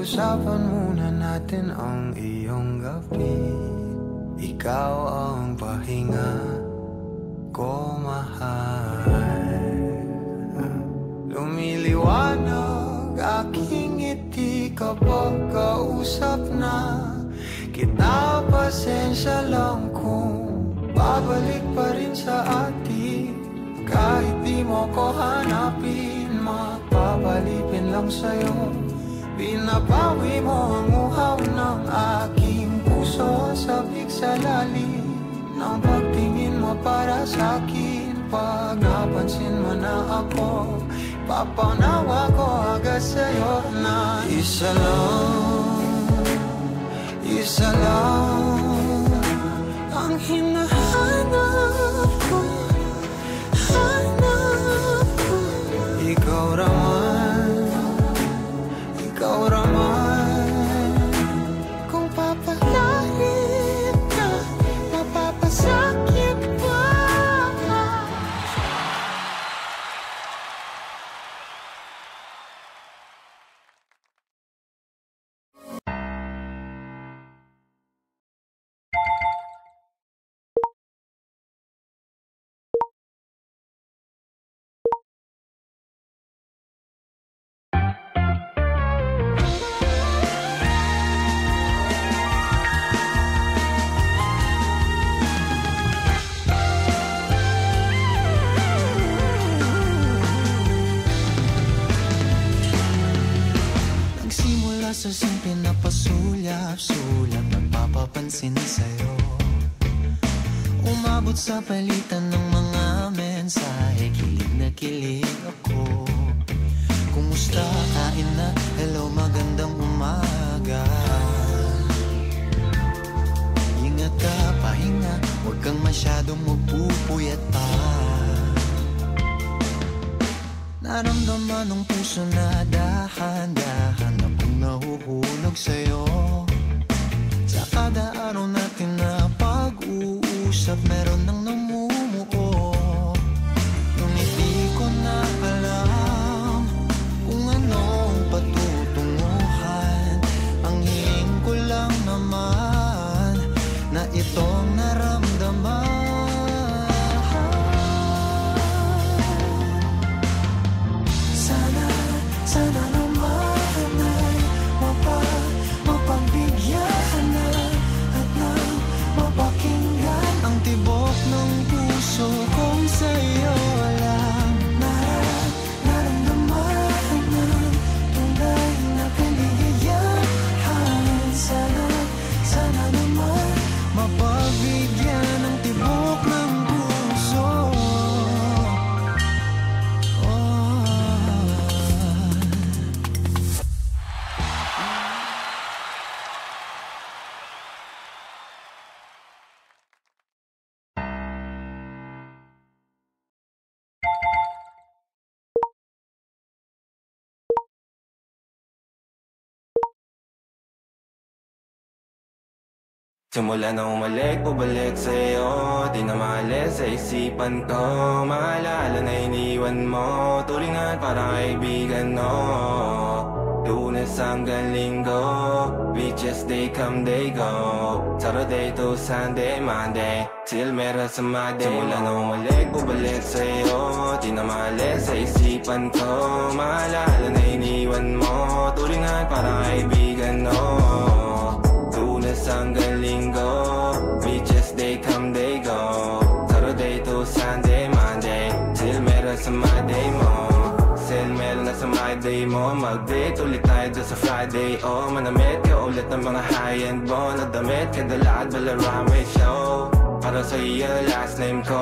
Pag-usapan muna natin ang iyong gabi. Ikaw ang pahinga ko, mahal. Lumiliwanag aking ngiti kapag kausap na kita. Pasensya lang kung babalik pa rin sa atin. Kahit di mo ko hanapin, mapapalipin lang sa'yo. Pinapawi mo ang uhaw ng aking puso. Sabik sa lalim ng pagtingin mo para sa'kin. Pag napansin mo na ako, papanawa ko agad sa'yo na isa lang ang hinahanap ko. Ikaw raman, kung papalalit ka, mapapasakit pa. Sa simple na pasulyap-sulyap, nagpapapansin sa'yo. Umabot sa palitan ng mga mensahe, kilig na kilig ako. Kumusta, kain na, hello, magandang umaga. Ingat ka, pahinga, huwag kang masyadong magpupuyat pa. Naramdaman ng puso na dahan-dahan akong nahuhulog sa'yo. Sa kada araw natin na pag-uusap, meron nang namumuo. Ngunit di ko na alam kung anong patutunguhan. Ang hiling ko lang naman na itong naramdaman. Sana naman ay mapagbigyan na at nang mapakinggan ang tibok ng puso kong sa'yo lang naramdaman ng tunay na kaligayahan. Sana naman mapagbigyan ang tibok ng puso. Simula na umalik, bubalik sa'yo. Di na maalis sa isipan ko. Maalala na iniwan mo, tulingan parang kaibigan, no. Lunes hanggang Linggo, beaches they come, they go. Saturday to Sunday, Monday, till meron sa Monday. Simula na umalik, bubalik sa'yo. Di na maalis sa isipan ko. Maalala na iniwan mo, tulingan parang kaibigan, no. Lunes hanggang Linggo, beaches they come, they go. Saturday to Sunday, Monday, till meron sa Monday mo. Sale meron na sa Monday mo. Mag-date ulit tayo dyan sa Friday. Oh, manamit ka ulit ng mga high-end mo. Nadamit ka dala at Balarame show. Para sa iyo last name ko,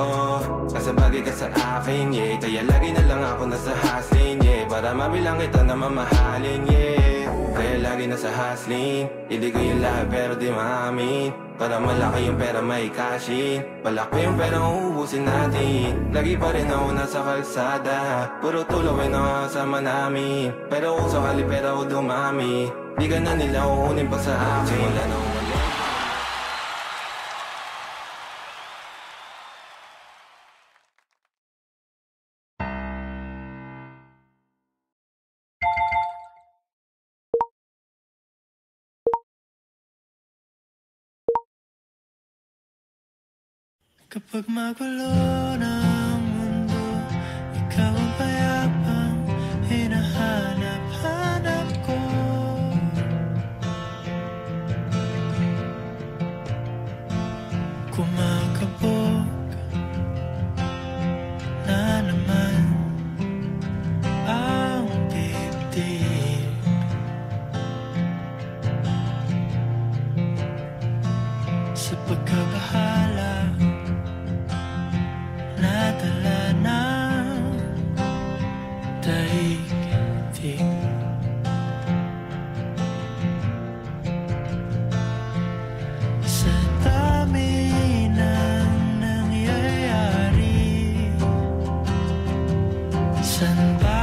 kasabagay ka sa akin, yeah. Kaya lagi na lang ako nasa hustling, yeah. Para mabilang kita na mamahalin, yeah. Kaya lagi nasa hustling, hindi ko yung lahat pero di maamin. Para malaki yung pera may cashin, balak pa yung pera uubusin natin. Lagi pa rin ako nasa kalsada, puro tulawin ang kasama namin. Pero kung sakali pera ko dumami, di ka na nila uunin pa sa akin. Wala na Kapag magulo ng mundo, ikaw ang payapang hinahanap-hanap ko. Kumakabog na naman ang dibdib. Sa pagkabahala nadala ng daigdig. Sa dami ng nangyayari, saan ba